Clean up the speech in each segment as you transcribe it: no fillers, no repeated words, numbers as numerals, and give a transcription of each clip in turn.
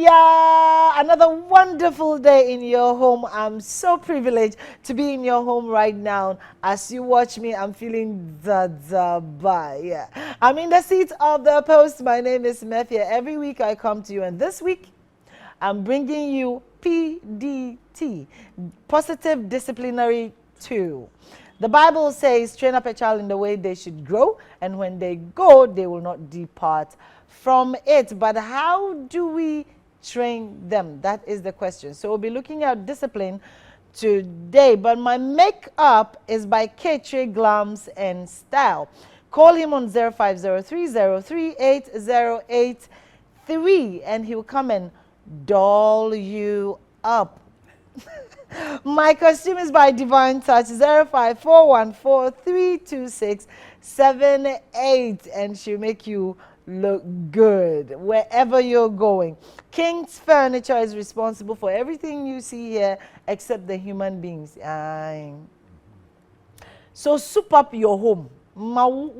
Another wonderful day in your home. I'm so privileged to be in your home right now. As you watch me, I'm feeling bye. Yeah. I'm in the seat of the post. My name is Mefia. Every week I come to you, and this week I'm bringing you PDT, Positive Disciplinary Tool. The Bible says, train up a child in the way they should grow, and when they go, they will not depart from it. But how do we train them? That is the question. So we'll be looking at discipline today. But my makeup is by K-Trey Glams and Style. Call him on 0503-038-083 and he'll come and doll you up. My costume is by Divine Touch, 0541432678, and she'll make you look good wherever you're going. King's Furniture is responsible for everything you see here except the human beings. So soup up your home. When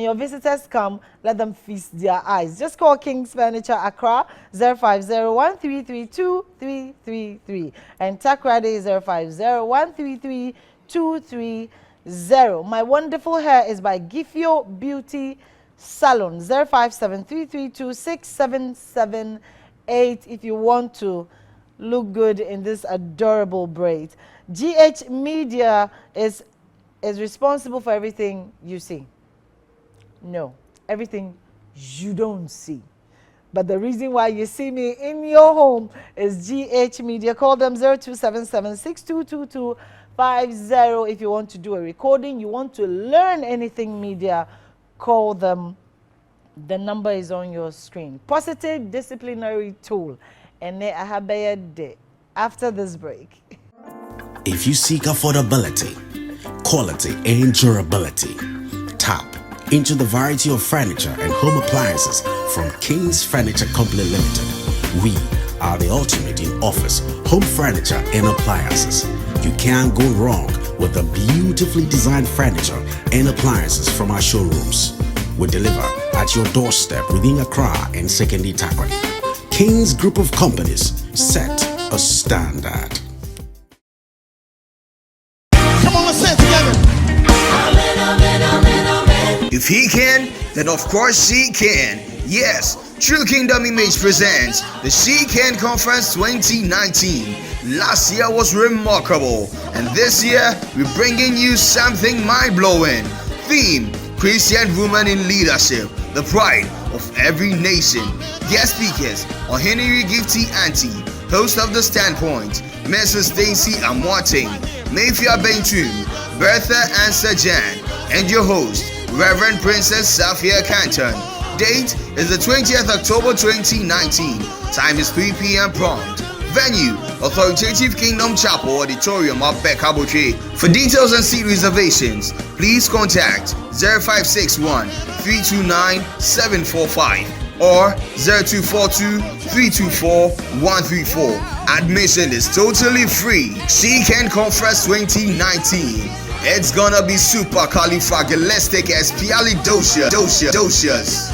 your visitors come, let them feast their eyes. Just call King's Furniture Accra 0501332333 and Takrade is 0501332330. My wonderful hair is by Gifio Beauty Salon 0573326778 if you want to look good in this adorable braid. GH Media is responsible for everything you see. No, everything you don't see. But the reason why you see me in your home is GH Media. Call them 0277-622250. If you want to do a recording, you want to learn anything media, call them. The number is on your screen. Positive Disciplinary Tool. And I have a day after this break. If you seek affordability, quality, and durability, tap into the variety of furniture and home appliances from King's Furniture Company Limited. We are the ultimate in office, home furniture, and appliances. You can't go wrong with the beautifully designed furniture and appliances from our showrooms. We deliver at your doorstep within Accra and Sekondi Takoradi. King's Group of Companies set a standard. If he can, then of course she can. Yes, True Kingdom Image presents the She Can Conference 2019. Last year was remarkable, and this year we're bringing you something mind-blowing. Theme: Christian Women in Leadership, the pride of every nation. Guest speakers: Henry Gifty Auntie, host of The Standpoint, Mrs. Daisy Amwating, Mayfia Bentu, Bertha Answer Jan, and your host, Reverend Princess Safia Canton. Date is the 20th October 2019. Time is 3 p.m. prompt. Venue: Authoritative Kingdom Chapel Auditorium, Abeka Botre. For details and seat reservations, please contact 0561 329 745 or 0242 324 134. Admission is totally free. She Can Conference 2019. It's gonna be super califragilisticexpialidocious.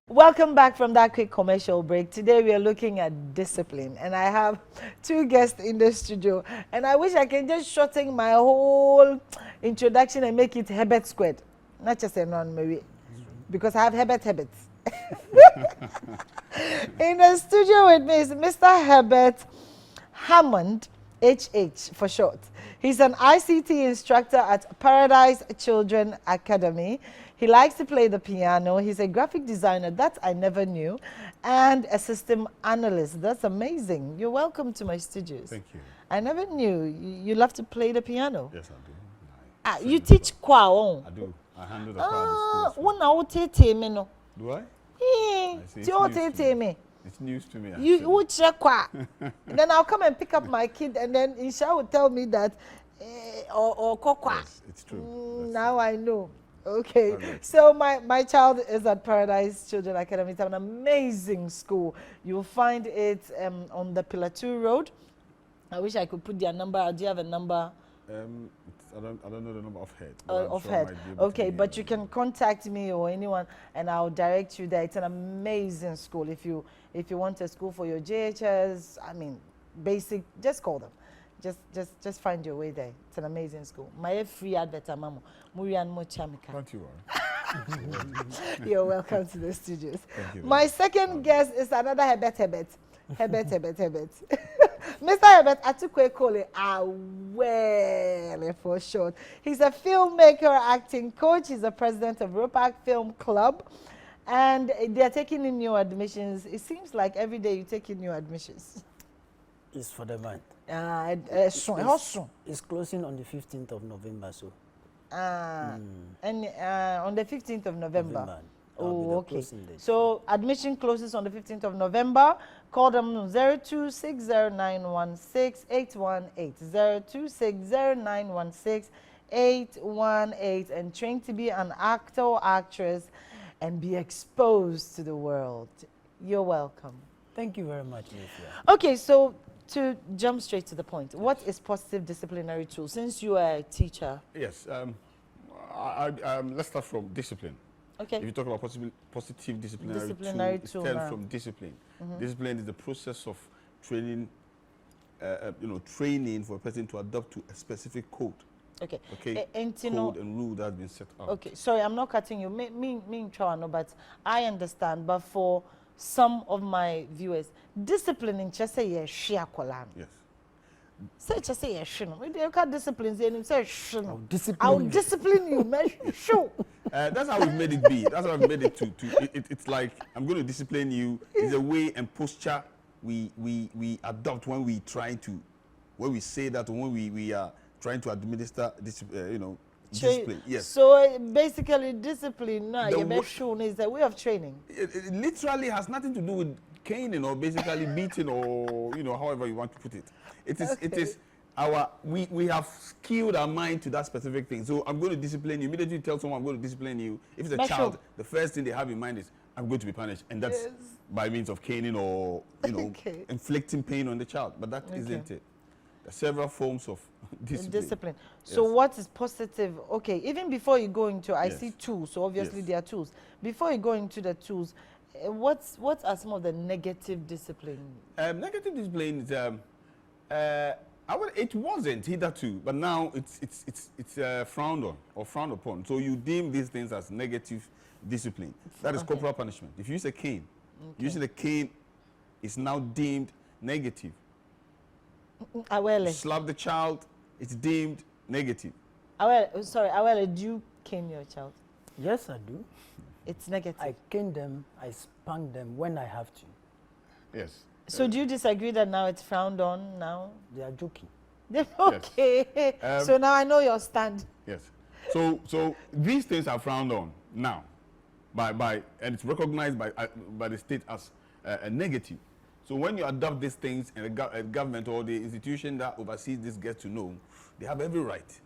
Welcome back from that quick commercial break. Today we are looking at discipline, and I have two guests in the studio, and I wish I can just shorten my whole introduction and make it Herbert squared, not just a non-Mary, because I have Herbert habits. In the studio with me is Mr. Herbert Hammond, HH for short. He's an ICT instructor at Paradise Children Academy. He likes to play the piano. He's a graphic designer, that I never knew, and a system analyst. That's amazing. You're welcome to my studios. Thank you. I never knew you love to play the piano. Yes, I do. You teach choir. I do. I handle the crowd. Do I? It's news to me. You would check choir. Then I'll come and pick up my kid, and then Isha will tell me that or choir. Yes, it's true. Now I know. Okay, so my child is at Paradise Children Academy. It's an amazing school. You'll find it on the Pillar 2 Road. I wish I could put their number. Do you have a number? I don't know the number of head. Of head. Okay, but you can contact me or anyone, and I'll direct you there. It's an amazing school. If you want a school for your JHS, I mean, basic, just call them. Just find your way there. It's an amazing school. My free advert, mamo. Murian Mochamika. Don't you worry. You're welcome to the studios. Thank you. My second guest is another Hebet. Mr. Herbert Atukwe Kole, well, for short. He's a filmmaker, acting coach. He's the president of Ropac Film Club. And they're taking in new admissions. It seems like every day you take in new admissions. It's for the month. How soon? It's closing on the 15th of November, so. And on the 15th of November. Oh, okay. So admission closes on the 15th of November. Call them 0260916818, 0260916818, and train to be an actor or actress and be exposed to the world. You're welcome. Thank you very much, Nifia. Okay, so to jump straight to the point, what is positive disciplinary tool? Since you are a teacher. Yes. Let's start from discipline. Okay. If you talk about positive disciplinary tool, it stems from discipline. Discipline is the process of training, training for a person to adapt to a specific code. Okay. Okay. Code and rule that has been set out. Okay. Sorry, I'm not cutting you. Me try no, but I understand. But for some of my viewers, discipline in just say share kolan. Yes. Say just say shino. We don't cut discipline. Say shino. I'll I'll discipline you. Show. That's how we've made it be. That's how we've made it to it's like, I'm going to discipline you. It's a way and posture we adopt when we try to, when we say that, when we are trying to administer this, discipline. Yes. So basically, discipline is a way of training. It literally has nothing to do with caning or basically beating or however you want to put it. It is. Okay. It is. We have skilled our mind to that specific thing. So I'm going to discipline you. Immediately you tell someone I'm going to discipline you. If it's a child, the first thing they have in mind is I'm going to be punished, and that's by means of caning or inflicting pain on the child. But that isn't it. There are several forms of discipline. So what is positive? Okay, even before you go into, I see tools. So obviously there are tools. Before you go into the tools, what are some of the negative discipline? Negative discipline is it wasn't hitherto, but now it's frowned on or frowned upon. So you deem these things as negative discipline. That is corporal punishment. If you use a cane, using the cane is now deemed negative. Awele. Slap the child, it's deemed negative. Awele, do you cane your child? Yes, I do. It's negative. I cane them, I spank them when I have to. Yes. So do you disagree that now it's frowned on now? They are joking. Okay. Yes. So now I know your stand. Yes. So these things are frowned on now, and it's recognized by the state as a negative. So when you adopt these things, and the government or the institution that oversees this gets to know, they have every right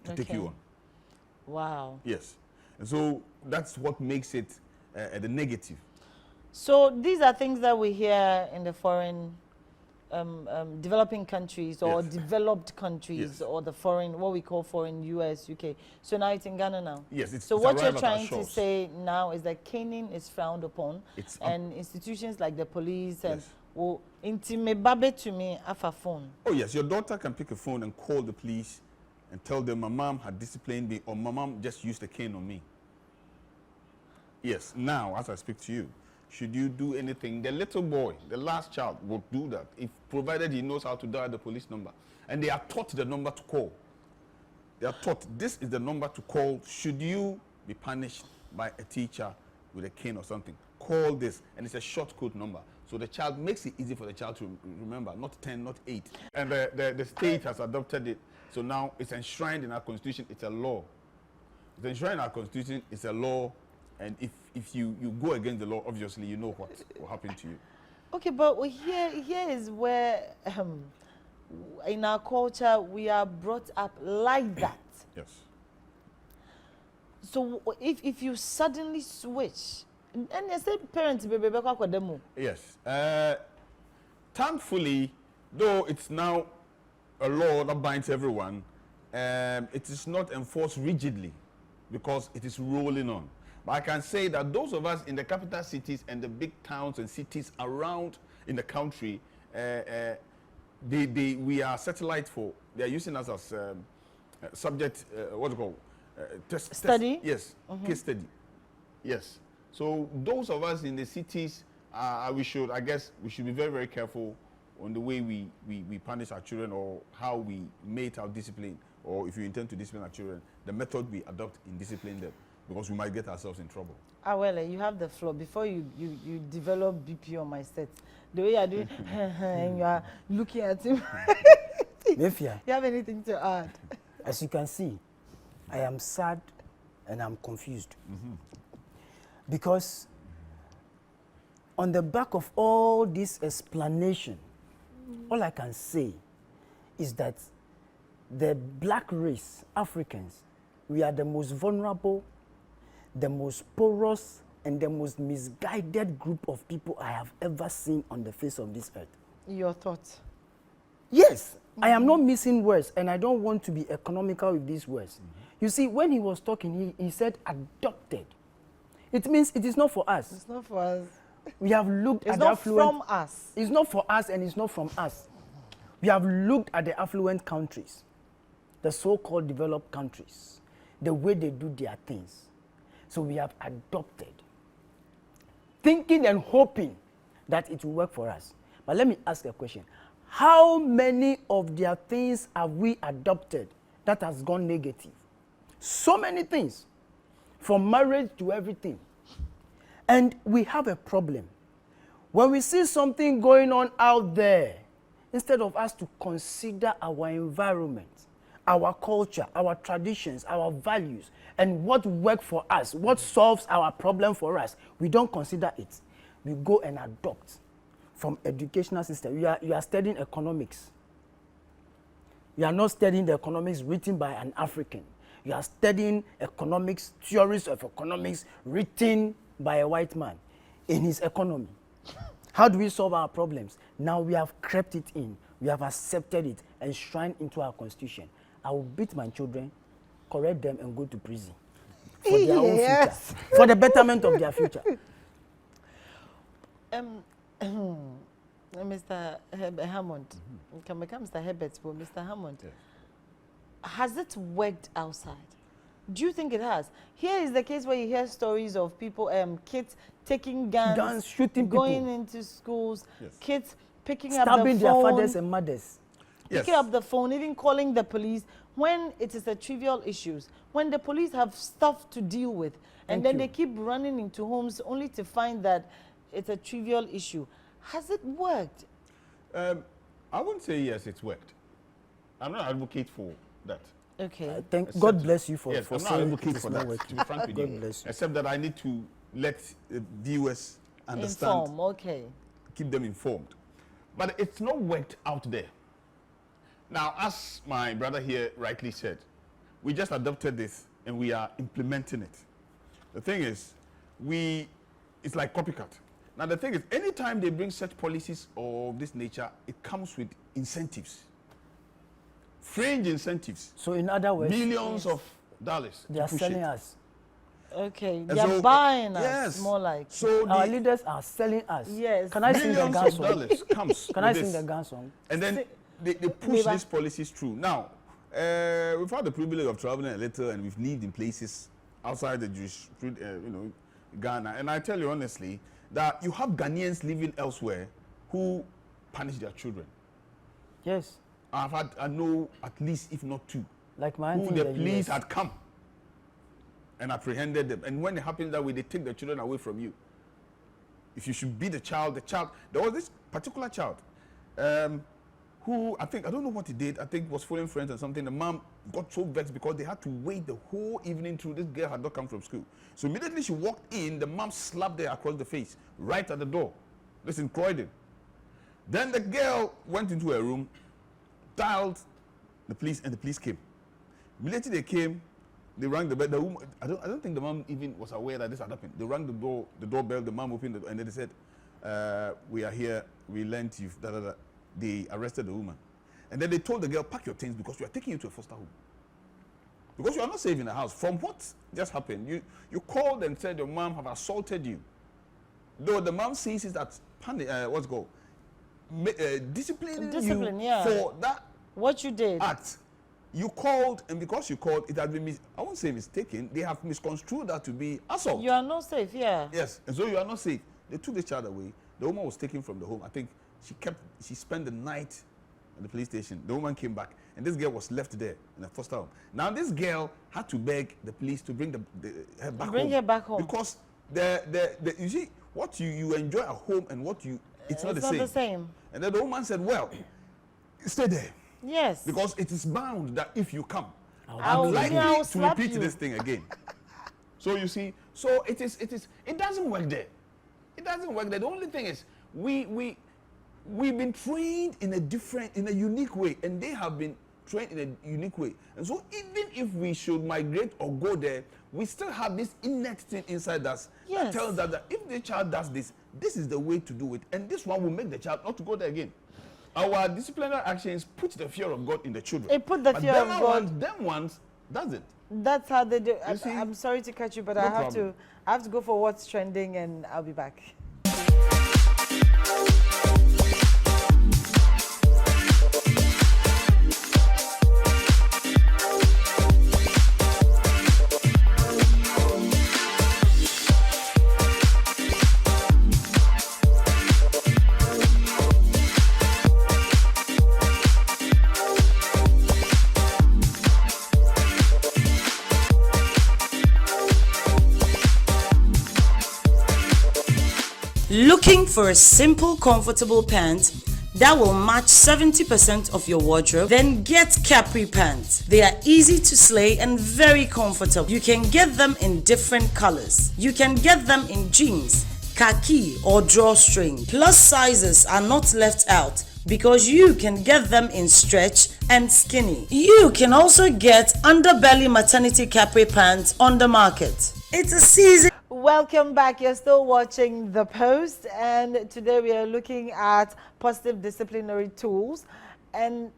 to take you on. Wow. Yes. And so that's what makes it the negative. So these are things that we hear in the foreign, developing countries or developed countries or the foreign, what we call foreign, US, UK. So now it's in Ghana now. Yes. So what you're trying to say now is that caning is frowned upon, and institutions like the police and intimate babe to me off a phone. Oh yes, your daughter can pick a phone and call the police and tell them my mom had disciplined me or my mom just used a cane on me. Yes. Now, as I speak to you, should you do anything, the little boy, the last child, will do that, if provided he knows how to dial the police number. And they are taught the number to call. They are taught this is the number to call should you be punished by a teacher with a cane or something. Call this, and it's a short code number. So the child makes it easy for the child to remember, not 10, not 8. And the state has adopted it. So now it's enshrined in our constitution. It's a law. It's enshrined in our constitution. It's a law. And if you go against the law, obviously you know what will happen to you. Okay, but here is where in our culture we are brought up like that. Yes. So if you suddenly switch, and they say parents baby kwa demo. Yes. Thankfully, though it's now a law that binds everyone, it is not enforced rigidly because it is rolling on. But I can say that those of us in the capital cities and the big towns and cities around in the country, we are satellite for. They are using us as subject. What's it called? Study? Yes, case study. Yes. So those of us in the cities, I guess we should be very, very careful on the way we punish our children or how we mate our discipline, or if you intend to discipline our children, the method we adopt in disciplining them, because we might get ourselves in trouble. Well, you have the floor. Before you develop BP on my set, the way you are doing, and you are looking at him. Mefia, You have anything to add? as you can see, I am sad and I'm confused. Because on the back of all this explanation, all I can say is that the black race, Africans, we are the most vulnerable, the most porous, and the most misguided group of people I have ever seen on the face of this earth. Your thoughts? Yes, I am not missing words, and I don't want to be economical with these words. You see, when he was talking, he said adopted. It means it is not for us. It's not for us. We have looked It's at the not affluent. from us. It's not for us, and it's not from us. We have looked at the affluent countries, the so-called developed countries, the way they do their things. So we have adopted, thinking and hoping that it will work for us. But let me ask a question. How many of their things have we adopted that has gone negative? So many things, from marriage to everything. And we have a problem. When we see something going on out there, instead of us to consider our environment, our culture, our traditions, our values, and what works for us, what solves our problem for us, we don't consider it. We go and adopt from educational system. You are studying economics. You are not studying the economics written by an African. You are studying economics, theories of economics written by a white man in his economy. How do we solve our problems? Now we have crept it in. We have accepted it, enshrined into our constitution. I will beat my children, correct them, and go to prison for their own future, for the betterment of their future. Mr. Hammond, can become Mr. Herbert, but Mr. Hammond, has it worked outside? Do you think it has? Here is the case where you hear stories of people, kids taking guns, shooting going people, into schools, Yes. kids picking up the phone, stabbing their fathers and mothers. picking up the phone, even calling the police when it is a trivial issues, when the police have stuff to deal with, and Thank then you. they keep running into homes only to find that it's a trivial issue. Has it worked? I wouldn't say yes, it's worked. I'm not an advocate for that. Okay. Thank Except God that- bless you for, yes, for I'm not saying advocating it is for not that, working. to be frank with God you. bless you. Except that I need to let viewers understand, Inform, okay. keep them informed. But it's not worked out there. Now, as my brother here rightly said, we just adopted this and we are implementing it. The thing is, it's like copycat. Now, the thing is, anytime they bring such policies of this nature, it comes with incentives. Fringe incentives. So in other words, Millions of dollars. they to are push selling it. us. Okay, And they're so, buying us, yes. more like. So Our the leaders are selling us. Yes. Can I sing the millions gun of song? dollars comes Can I with sing this. the gun song? And then they push Neighbor. these policies through. Now, we've had the privilege of traveling a little, and we've lived in places outside the Jewish, Ghana. And I tell you honestly that you have Ghanaians living elsewhere who punish their children. Yes. I know at least, if not two, Like my who auntie the in the police US. had come and apprehended them. And when it happens that way, they take the children away from you. If you should be the child, there was this particular child who I don't know what he did. I think was fooling friends or something. The mom got so vexed because they had to wait the whole evening through. This girl had not come from school. So immediately she walked in, the mom slapped her across the face, right at the door. This in Croydon. Then the girl went into her room, dialed the police, and the police came. Immediately they came, they rang the bell. The woman, I don't think the mom even was aware that this had happened. They rang the doorbell, the mom opened the door, and then they said, we are here, we learned you've, They arrested the woman. And then they told the girl, pack your things because we are taking you to a foster home. Because you are not safe in the house. From what just happened, you called and said your mom have assaulted you. Though the mom sees it as what's it called? Disciplining Discipline, you yeah. for that What you did. act. You called, and because you called, it has been, I won't say mistaken, they have misconstrued that to be assault. You are not safe, yeah. Yes, and so you are not safe. They took the child away. The woman was taken from the home. I think she spent the night at the police station. The woman came back, and this girl was left there in a foster home. Now this girl had to beg the police to bring her back home. Bring her back home. Because you see, what you enjoy at home and what you, it's not the same. It's not the same. And then the woman said, well, stay there. Yes. Because it is bound that if you come, I'll I'm likely I'll to slap repeat you. this thing again. So you see, so it doesn't work there. It doesn't work there. The only thing is we've been trained in a unique way, and they have been trained in a unique way. And so even if we should migrate or go there, we still have this innate thing inside us Yes. that tells us that if the child does this, this is the way to do it, and this one will make the child not to go there again. Our disciplinary actions put the fear of God in the children. It put the But fear them of God. them ones doesn't. That's how they do. see? I'm sorry to catch you, but No I have problem. to go for what's trending, and I'll be back. Looking for a simple, comfortable pant that will match 70% of your wardrobe? Then get Capri pants. They are easy to slay and very comfortable. You can get them in different colors. You can get them in jeans, khaki, or drawstring. Plus sizes are not left out because you can get them in stretch and skinny. You can also get underbelly maternity Capri pants on the market. It's a season. Welcome back. You're still watching The Post, and today we are looking at positive disciplinary tools. And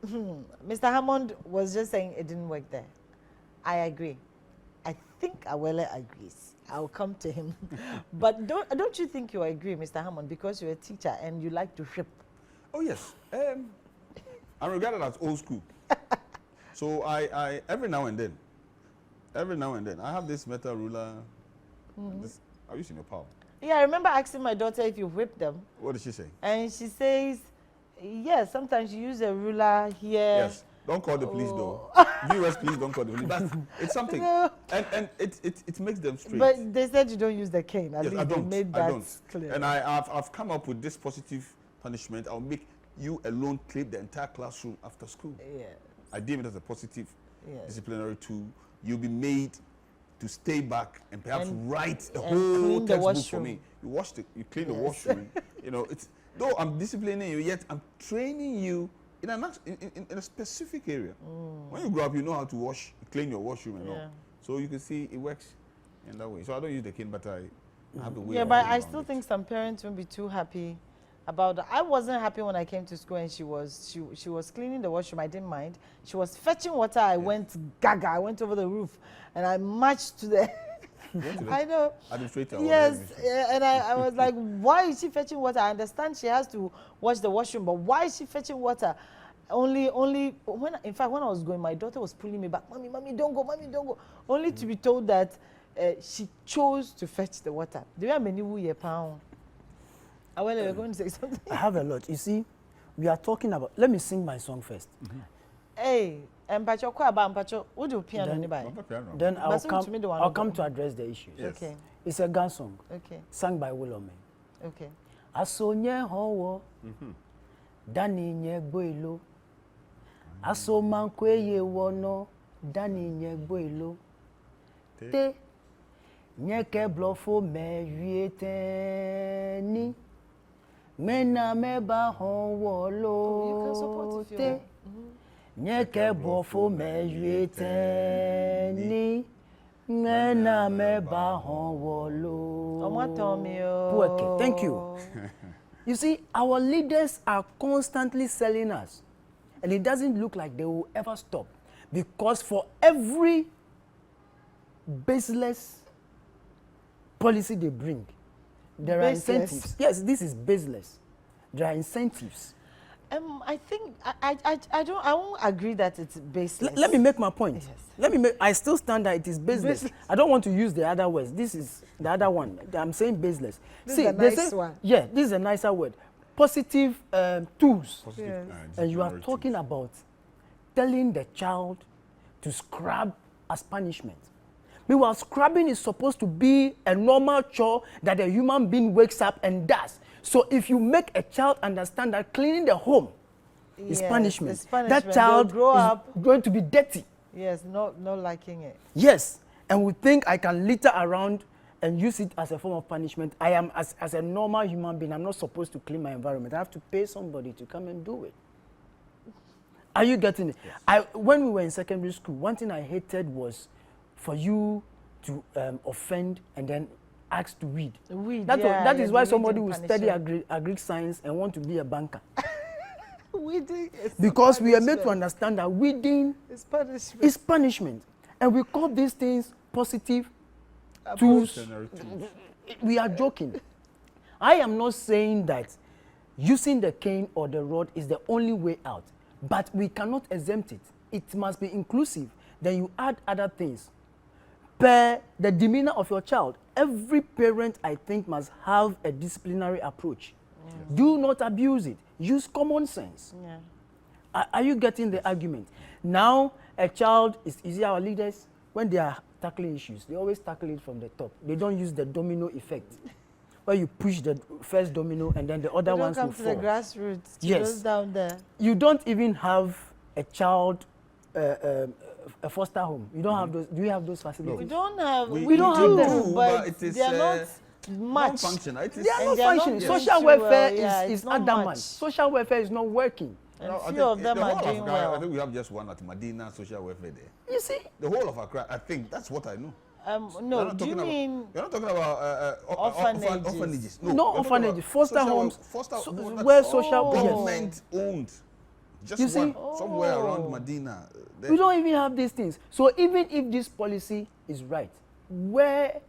Mr. Hammond was just saying it didn't work there. I agree. I think Awele agrees. I'll come to him. But don't you think you agree, Mr. Hammond, because you're a teacher and you like to whip? Oh yes, I'm regarded as old school. So I every now and then, I have this metal ruler. This, I use in your palm. Yeah, I remember asking my daughter if you whip them, What did she say? and she says, yes, sometimes you use a ruler here. Yes. Don't call the police though. Viewers, please don't call the police. But it's something, No. and it makes them straight. But they said you don't use the cane. At Yes, least I they don't. made I that don't. clear. And I've come up with this positive punishment. I'll make you alone clean the entire classroom after school. Yes. I deem it as a positive Yes. disciplinary tool. You'll be made to stay back and perhaps And- write a and whole clean the textbook for washroom. me. You clean the Yes. washroom. You know, it's though I'm disciplining you, yet I'm training you in a specific area. When you grow up, you know how to clean your washroom and Yeah. all. So you can see it works in that way. So I don't use the cane, but I have the way. Yeah, of but going I around still it. think some parents won't be too happy about that. I wasn't happy when I came to school and she was cleaning the washroom. I didn't mind. She was fetching water. I went gaga. I went over the roof and I marched to the. You went to the I know. administrator or Yes, whatever. and I was like, why is she fetching water? I understand she has to wash the washroom, but why is she fetching water? Only when, in fact, when I was going, my daughter was pulling me back. Mommy, don't go. Mommy, don't go. Only to be told that she chose to fetch the water. Do you have many year pound? Well, you're going to say something. I have a lot. You see, we are talking about. Let me sing my song first. Hey, Mpacho, kwa ba Mpacho, what do you piano Then- anybody? Papa piano. Then But sing to me the one I'll of come them. to address the issue. Yes. Okay, It's a gun song okay, sung by Willowman. okay. Asonye howo, dani nye gboilo. Aso mankwe ye wono, dani nye gboilo. Te, nye ke blofo me yueteni. Mena me ba howo You can support lo. if you Te, want. nye ke blofo me yueteni. Mena me ba howo lo. Omo tell me, oh. Pueke. Thank you. You see, our leaders are constantly selling us, and it doesn't look like they will ever stop, because for every baseless policy they bring. There are Baseless? incentives. Yes, this is baseless. There are incentives. I think I won't agree that it's baseless. Let me make my point. Yes. I still stand that it is baseless. Baseless. I don't want to use the other words. This is the other one. I'm saying baseless. This is a they nice one. Yeah, this is a nicer word. Positive tools. Yes. And you are talking about telling the child to scrub as punishment. Meanwhile, scrubbing is supposed to be a normal chore that a human being wakes up and does. So if you make a child understand that cleaning the home is Yes, punishment, it's punishment. that child They'll grow is up. going to be dirty. Yes, not liking it. Yes, and we think I can litter around and use it as a form of punishment. I am, as a normal human being, I'm not supposed to clean my environment. I have to pay somebody to come and do it. Are you getting it? Yes. When we were in secondary school, one thing I hated was for you to offend and then ask to weed. Weed, That yeah, is why the somebody weeding will study punishment. agri science and want to be a banker. Weeding is Because we are made to punishment. understand that weeding It's punishment. is punishment. And we call these things positive tools. Disciplinary tools. We are joking. I am not saying that using the cane or the rod is the only way out, but we cannot exempt it. It must be inclusive. Then you add other things. Per the demeanor of your child, every parent, I think, must have a disciplinary approach. Do not abuse it. Use common sense. Yeah. Are you getting the argument? Now, a child is easy. Our leaders, when they are tackling issues, they always tackle it from the top. They don't use the domino effect, where you push the first domino and then the other They don't ones will come to fall. the grassroots. Yes. Just down there. You don't even have a child, a foster home. You don't have those. Do you have those facilities? We don't have. We don't do, have them, but it is they are not much. non-functional. It is They are And not they are not functioning. doing Social too welfare well. Yeah, is it's not adamant. much. Social welfare is not working. And No, I few think of them the are whole of doing Accra, well. I think we have just one at Medina social welfare there. You see? The whole of Accra, I think that's what I know. We're No, not do you talking mean We're not talking about orphanages? orphanages. No we're talking orphanages, about foster social homes, Foster so- no, that's where social yes. government owned. Just You see? one somewhere around Medina. There. We don't even have these things. So even if this policy is right, where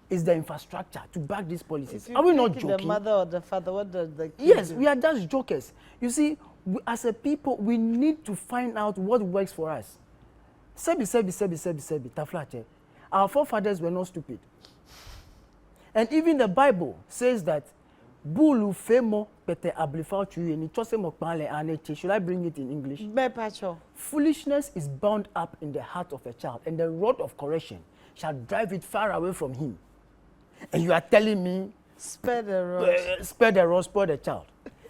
is the infrastructure to back these policies? if you Are we not pick joking? the mother or the father? What does the kid Yes, do? we are just jokers. You see, as a people, we need to find out what works for us. Sebi, Taflache. Our forefathers were not stupid. And even the Bible says that Bulu femo pete ablifau chuye ni chose mokpale aneche. Should I bring it in English? Bepacho. Foolishness is bound up in the heart of a child, and the rod of correction shall drive it far away from him. And you are telling me, Spare the rod. spare the rod, spare the child.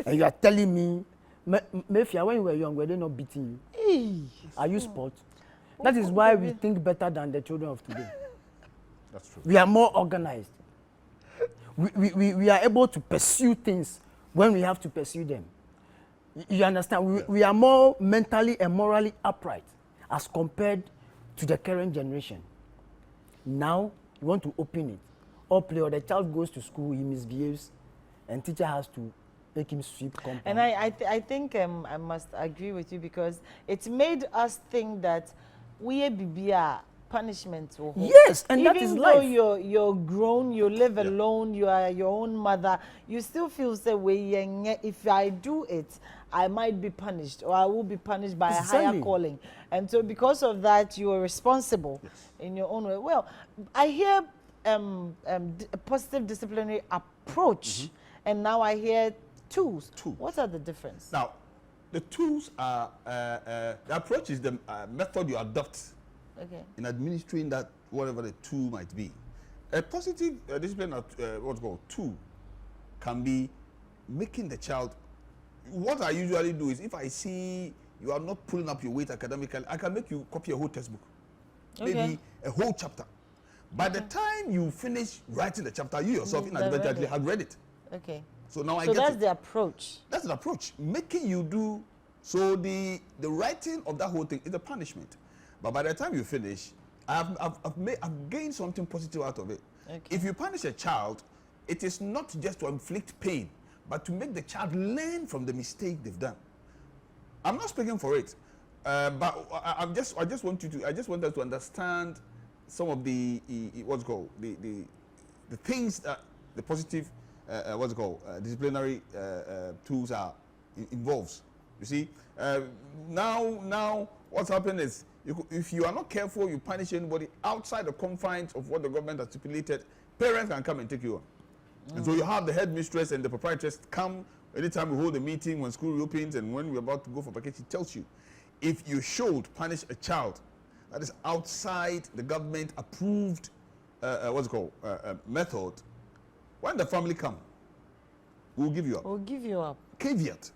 And you are telling me, Mefia, when you were young, were they not beating you? Are you sport? That is why we think better than the children of today. That's true. We are more organized. We are able to pursue things when we have to pursue them. You understand? We are more mentally and morally upright as compared to the current generation. Now, you want to open it. Or play, or the child goes to school, he misbehaves, and teacher has to make him sweep compound. And I think I must agree with you because it made us think that we are punishment. Will hold. Yes, and that is Even life. though you're grown, you live alone, you are your own mother, you still feel the way if I do it, I might be punished or I will be punished by a higher Exactly. calling. And so because of that, you are responsible in your own way. Well, I hear a positive disciplinary approach, and now I hear tools. Tools. What are the difference? Now, the tools are the approach is the method you adopt Okay. in administering that whatever the tool might be. A positive discipline, what's called tool, can be making the child. What I usually do is if I see you are not pulling up your weight academically, I can make you copy a whole textbook, maybe a whole chapter. By the time you finish writing the chapter, you yourself inadvertently have read it. Okay. So now I So get that's it. the approach. That's an approach, making you do. So the writing of that whole thing is a punishment, but by the time you finish, I've gained something positive out of it. Okay. If you punish a child, it is not just to inflict pain, but to make the child learn from the mistake they've done. I'm not speaking for it, but I just want us to understand some of the what's it called the things that the positive what's it called disciplinary tools are involves. You see, now what's happened is if you are not careful, you punish anybody outside the confines of what the government has stipulated. Parents can come and take you on. And so you have the headmistress and the proprietress come anytime we hold a meeting when school reopens and when we're about to go for vacation. She tells you, if you should punish a child that is outside the government approved method, when the family come, we'll give you up. We'll give you up. Caveat.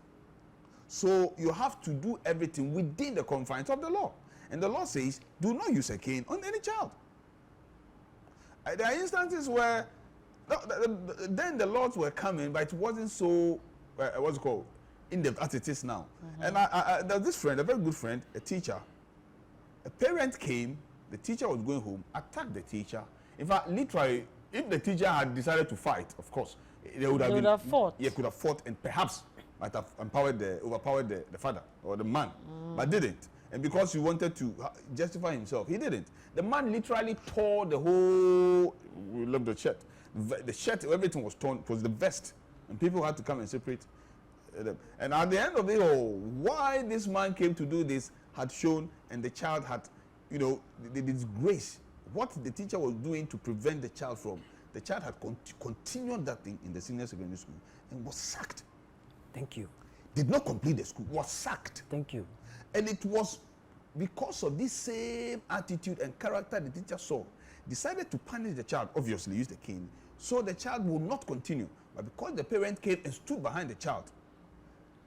So you have to do everything within the confines of the law. And the law says, do not use a cane on any child. There are instances where then the laws were coming, but it wasn't so, in-depth as it is now. And there's this friend, a very good friend, a teacher. A parent came, the teacher was going home, attacked the teacher. In fact, literally, if the teacher had decided to fight, of course, they would have fought. Yeah, could have fought and perhaps might have overpowered the father or the man, but didn't. And because he wanted to justify himself, he didn't. The man literally tore the whole, we love the shirt. The shirt, everything was torn. It was the vest. And people had to come and separate them. And at the end of it all, why this man came to do this had shown, and the child had, the disgrace. What the teacher was doing to prevent the child from, the child had continued that thing in the senior secondary school and was sacked. Thank you. Did not complete the school, was sacked. Thank you. And it was because of this same attitude and character the teacher saw, decided to punish the child, obviously used the cane, so the child will not continue. But because the parent came and stood behind the child,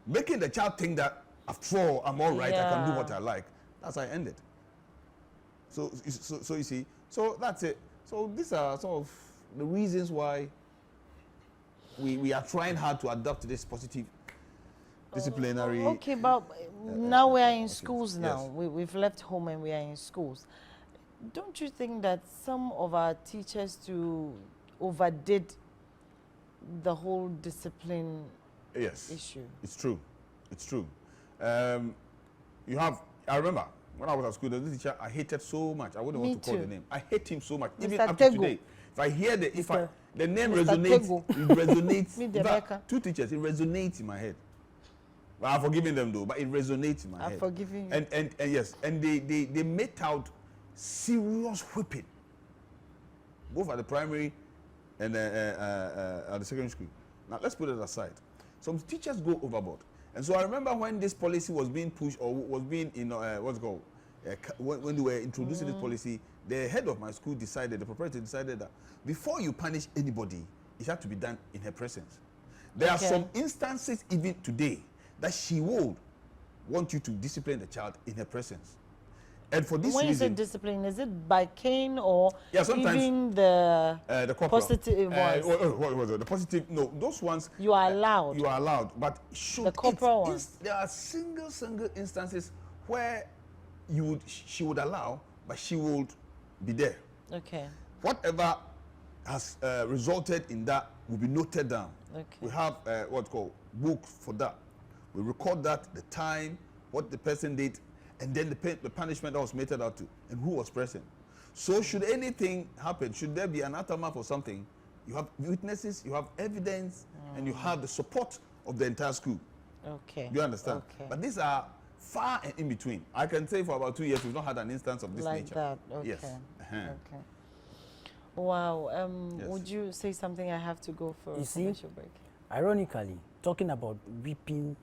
making the child think that, after all, I'm all right, I can do what I like, that's how it ended. So you see, so that's it. So these are some of the reasons why we are trying hard to adopt this positive disciplinary. Okay, but now we are in schools yes. now. We've left home and we are in schools. Don't you think that some of our teachers too overdid the whole discipline issue? It's true. It's true. I remember when I was at school, there was this teacher I hated so much. I wouldn't want to call the name. I hate him so much. Even Mr. up to Tego. today. If I hear the name Mr. resonates, Tego. it resonates. Me, In fact, Debeka. two teachers, it resonates in my head. Well, I'm forgiving them though, but it resonates in my head. I'm forgiving you. And yes, and they made out serious whipping, both at the primary and at the secondary school. Now let's put it aside. Some teachers go overboard, and so I remember when this policy was being pushed or was being, when they were introducing this policy, the head of my school decided, the proprietor decided that before you punish anybody, it had to be done in her presence. There are some instances even today that she would want you to discipline the child in her presence. And for this when reason, you say discipline, is it by cane or sometimes, even the corporal. positive ones? What was it? The positive, no, those ones. You are allowed. You are allowed, but should The corporal ones. There are single instances where she would allow, but she would be there. Okay. Whatever has resulted in that will be noted down. Okay. We have what's called books for that. We record that, the time, what the person did, and then the punishment that was meted out to, and who was present. So should anything happen, should there be an aftermath or something, you have witnesses, you have evidence, and you have the support of the entire school. Okay. Do you understand? Okay. But these are far and in between. I can say for about 2 years we've not had an instance of this like nature. that. Okay. Yes. Okay. Wow. Yes. Would you say something? I have to go for You a see? commercial break. Ironically, talking about whipping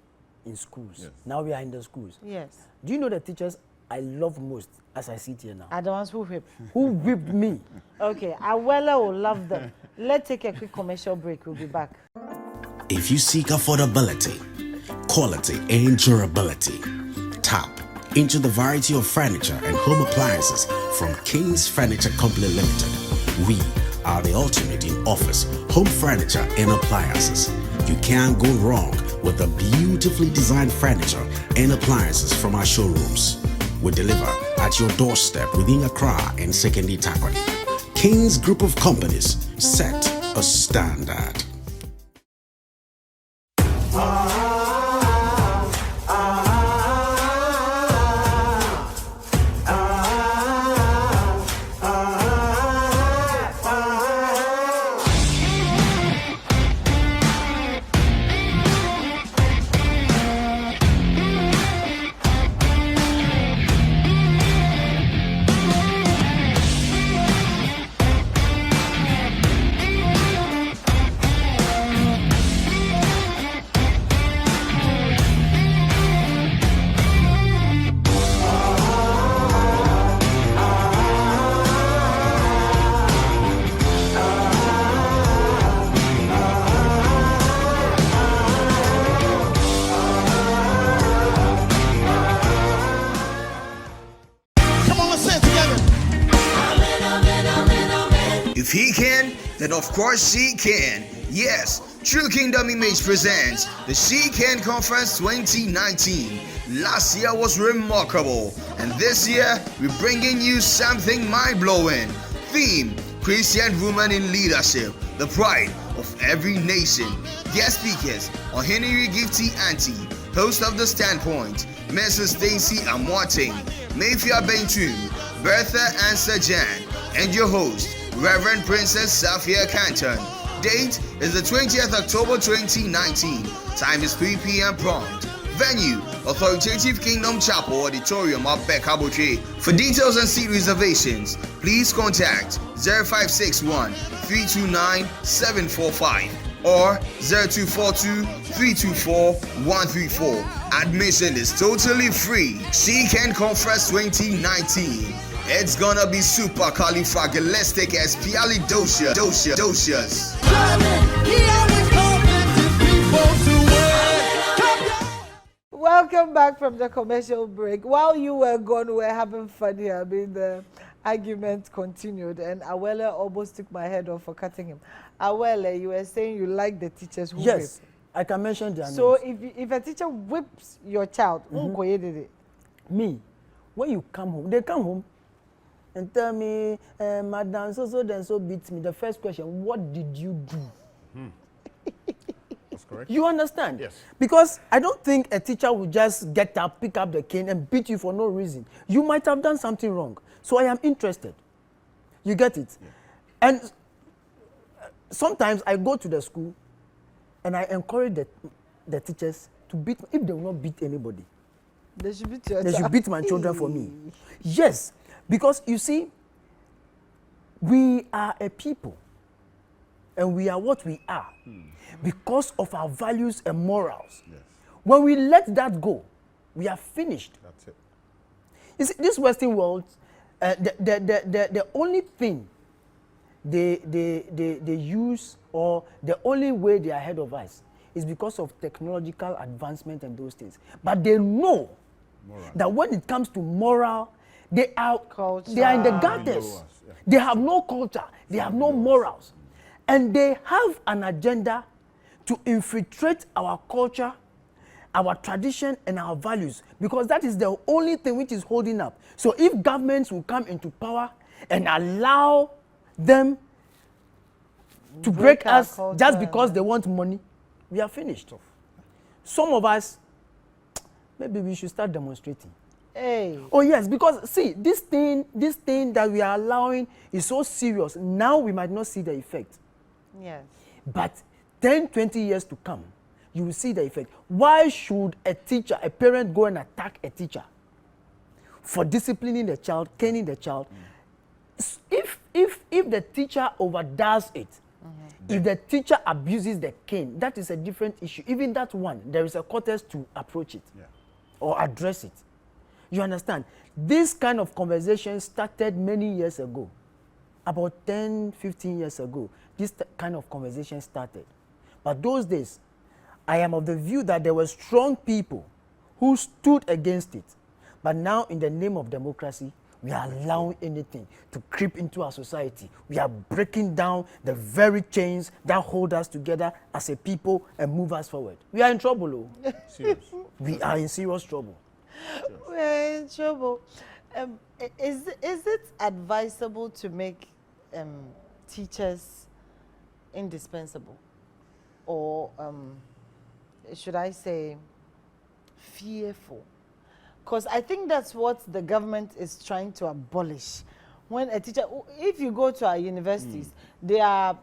in schools. Yes. Now we are in the schools. Yes. Do you know the teachers I love most as I sit here now? Are the ones who whip. Who whipped me? Okay. Awela will love them. Let's take a quick commercial break. We'll be back. If you seek affordability, quality, and durability, tap into the variety of furniture and home appliances from King's Furniture Company Limited. We are the ultimate in office, home furniture, and appliances. You can't go wrong with the beautifully designed furniture and appliances from our showrooms. We deliver at your doorstep within Accra and Sekondi Takoradi. King's Group of Companies set a standard. If he can, then of course she can. Yes, True Kingdom Image presents the She Can Conference 2019. Last year was remarkable, and this year we're bringing you something mind-blowing. Theme: Christian Women in Leadership, the pride of every nation. Guest speakers: Henry Gifty Auntie, host of The Standpoint, Mrs. Stacy Amwateng, Mayfia Bentu, Bertha Answer Jan, and your host, Reverend Princess Safia Canton. Date is the 20th October 2019. Time is 3 p.m. prompt. Venue: Authoritative Kingdom Chapel Auditorium of Bekaboche. For details and seat reservations, please contact 0561 329 745 or 0242 324 134. Admission is totally free. She Can Conference 2019. It's gonna be super califragilistic as pialidocious. Welcome back from the commercial break. While you were gone, we were having fun here. I mean, the argument continued, and Awele almost took my head off for cutting him. Awele, you were saying you like the teachers who Yes, whip. I can mention their So names. if a teacher whips your child, Me, when you come home, they come home and tell me, Madam so beats me. The first question: what did you do? That's correct. You understand? Yes. Because I don't think a teacher will just get up, pick up the cane, and beat you for no reason. You might have done something wrong. So I am interested. You get it? Yeah. And sometimes I go to the school and I encourage the teachers to beat, if they will not beat anybody, they should beat your they child. should beat my children for me. Yes, because you see, we are a people and we are what we are because of our values and morals. Yes. When we let that go, we are finished. That's it. You see, this Western world, the only thing they use, or the only way they are ahead of us, is because of technological advancement and those things. But they know that when it comes to moral, they are in the gutters. Yeah. They have no culture. They have no morals. And they have an agenda to infiltrate our culture, our tradition, and our values, because that is the only thing which is holding up. So if governments will come into power and allow them to break our us culture just because they want money, we are finished. Some of us, maybe we should start demonstrating. Hey. Oh yes, because see, this thing that we are allowing is so serious. Now we might not see the effect. Yes. But 10, 20 years to come, you will see the effect. Why should a teacher, a parent, go and attack a teacher for disciplining the child, caning the child? If the teacher overdoes it, if the teacher abuses the cane, that is a different issue. Even that one, there is a courtesy to approach it or address it. You understand? This kind of conversation started many years ago. About 10, 15 years ago, this kind of conversation started. But those days, I am of the view that there were strong people who stood against it. But now, in the name of democracy, we are allowing anything to creep into our society. We are breaking down the very chains that hold us together as a people and move us forward. We are in trouble, oh. Serious. We are in serious trouble. We're in trouble. Is it advisable to make teachers indispensable, or should I say fearful? Because I think that's what the government is trying to abolish. When a teacher, if you go to our universities, they are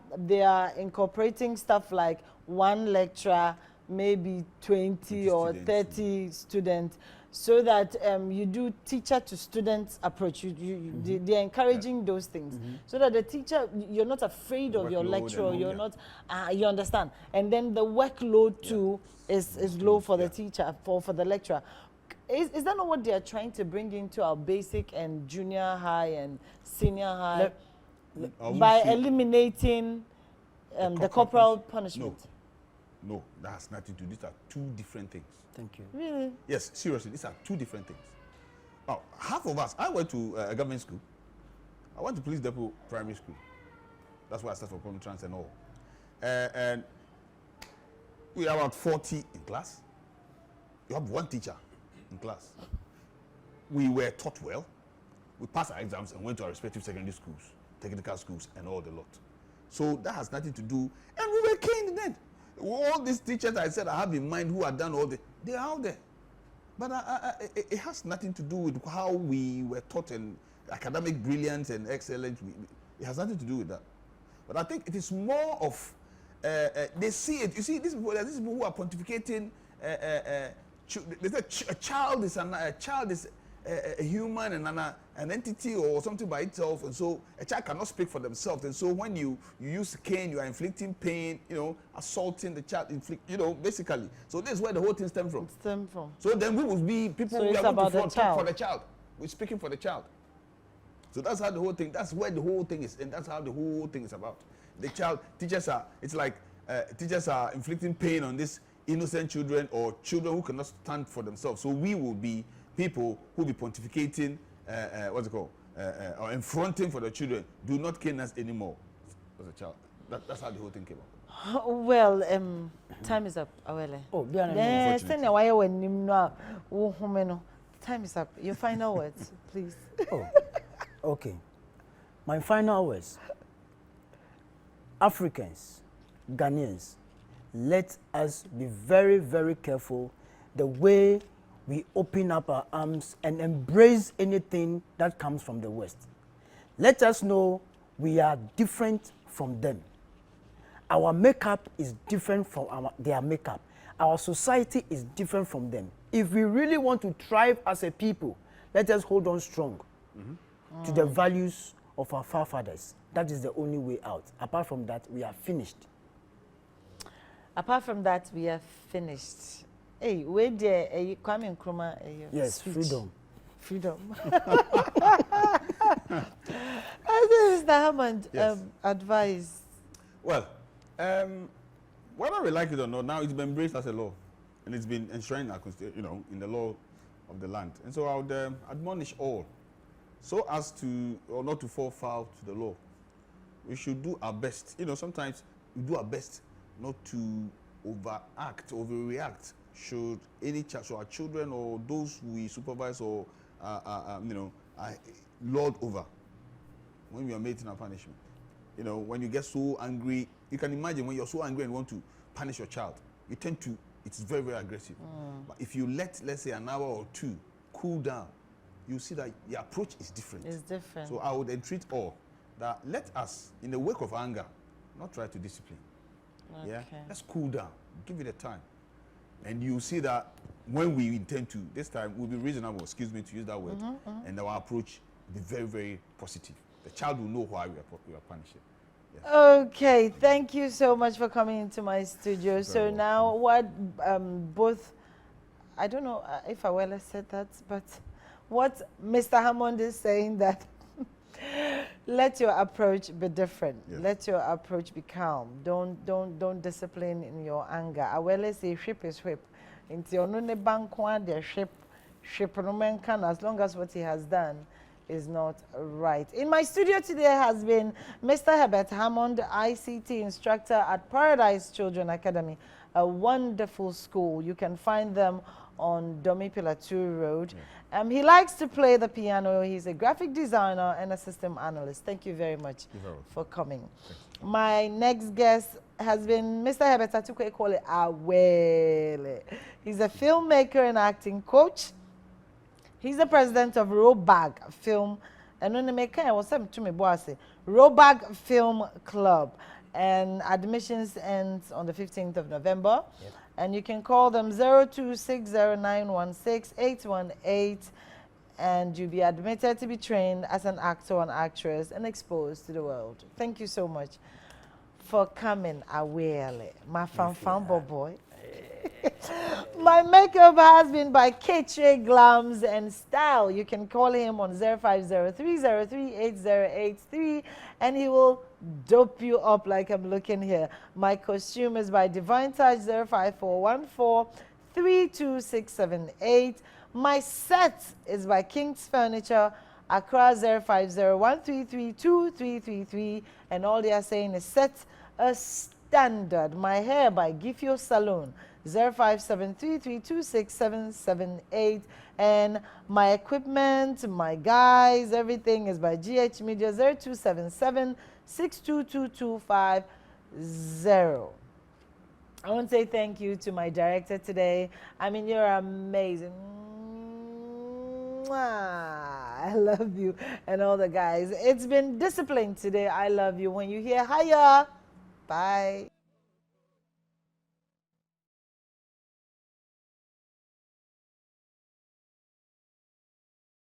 incorporating stuff like one lecturer, maybe 20 or 30 students, so that you do teacher to student approach. They're encouraging those things, so that the teacher, you're not afraid of your lecturer, you're not, you understand. And then the workload too is low for the teacher, for the lecturer. Is that not what they are trying to bring into our basic and junior high and senior high by eliminating the corporal punishment? No, that has nothing to do. These are two different things. Thank you. Really? Yes, seriously, these are two different things. Now, half of us, I went to a government school. I went to Police Depot Primary School. That's why I started for common trans and all. And we are about 40 in class. You have one teacher in class. We were taught well. We passed our exams and went to our respective secondary schools, technical schools, and all the lot. So that has nothing to do. And we were caned then. All these teachers I said I have in mind who have done all the, they are out there. But it has nothing to do with how we were taught and academic brilliance and excellence. It has nothing to do with that. But I think it is more of, they see it. You see, these people who are pontificating. They say a child is a human and an entity or something by itself, and so a child cannot speak for themselves. And so when you use cane, you are inflicting pain, assaulting the child, basically. So this is where the whole thing stems from. So then we will be people who are going to talk for the child. We're speaking for the child. So that's how the whole thing. That's where the whole thing is, and that's how the whole thing is about. The child, teachers are. It's like teachers are inflicting pain on these innocent children or children who cannot stand for themselves. So we will be people who will be pontificating, what's it called, or confronting for the children. Do not cane us anymore as a child. That's how the whole thing came up. Well, time is up, Awele. Oh, time is up. Your final words, please. Oh, okay. My final words. Africans, Ghanaians, let us be very, very careful the way we open up our arms and embrace anything that comes from the West. Let us know we are different from them. Our makeup is different from their makeup. Our society is different from them. If we really want to thrive as a people, let us hold on strong to the values of our forefathers. That is the only way out. Apart from that, we are finished. Apart from that, we are finished. Hey, where there? Kwame Nkrumah. Yes, speech. freedom. Mr. Hammond, Yes. advise. Well, whether we like it or not, now it's been embraced as a law, and it's been enshrined, in the law of the land. And so I would admonish all, so as to, or not to fall foul to the law. We should do our best. Sometimes we do our best not to overreact. Should any child, so our children or those we supervise or are lord over, when we are making our punishment. When you get so angry, you can imagine when you're so angry and want to punish your child, you tend to, it's very, very aggressive. But if you let, let's say, an hour or two cool down, you see that the approach is different. It's different. So I would entreat all that let us, in the wake of anger, not try to discipline. Okay. Yeah, let's cool down, give it a time, and you see that when we intend to, this time we'll be reasonable. Excuse me to use that word, and our approach will be very, very positive. The child will know why we are punishing. Yes. Okay, thank you so much for coming into my studio. So welcome. now what both, I don't know if Awele said that, but what Mr. Hammond is saying that let your approach be different. Yes. Let your approach be calm. Don't discipline in your anger. Awele say whip is whip. Into your no bank one the whip no man can, as long as what he has done is not right. In my studio today has been Mr. Herbert Hammond, ICT instructor at Paradise Children Academy, a wonderful school. You can find them on Domi Pilatu Road. He likes to play the piano. He's a graphic designer and a system analyst. Thank you very much for coming. My next guest has been Mr. Herbert Atukwe Ekole Awele. He's a filmmaker and acting coach. He's the president of Robag Film. And when I was to me, Robag Film Club. And admissions ends on the 15th of November. Yep. And you can call them 0260916-818, and you'll be admitted to be trained as an actor and actress and exposed to the world. Thank you so much for coming, Awele, my fan boy. My makeup has been by Ketre Glams and Style. You can call him on 0503038083 and he will dope you up like I'm looking here. My costume is by Divine Touch 05414326678. My set is by King's Furniture Accra 050-133-2333, and all they are saying is set a standard. My hair by Gifio Salon 0573326778, and my equipment, my guys, everything is by GH Media 0277-622250. I want to say thank you to my director today. I mean, you're amazing. I love you, and all the guys. It's been disciplined today. I love you. When you hear hiya, bye.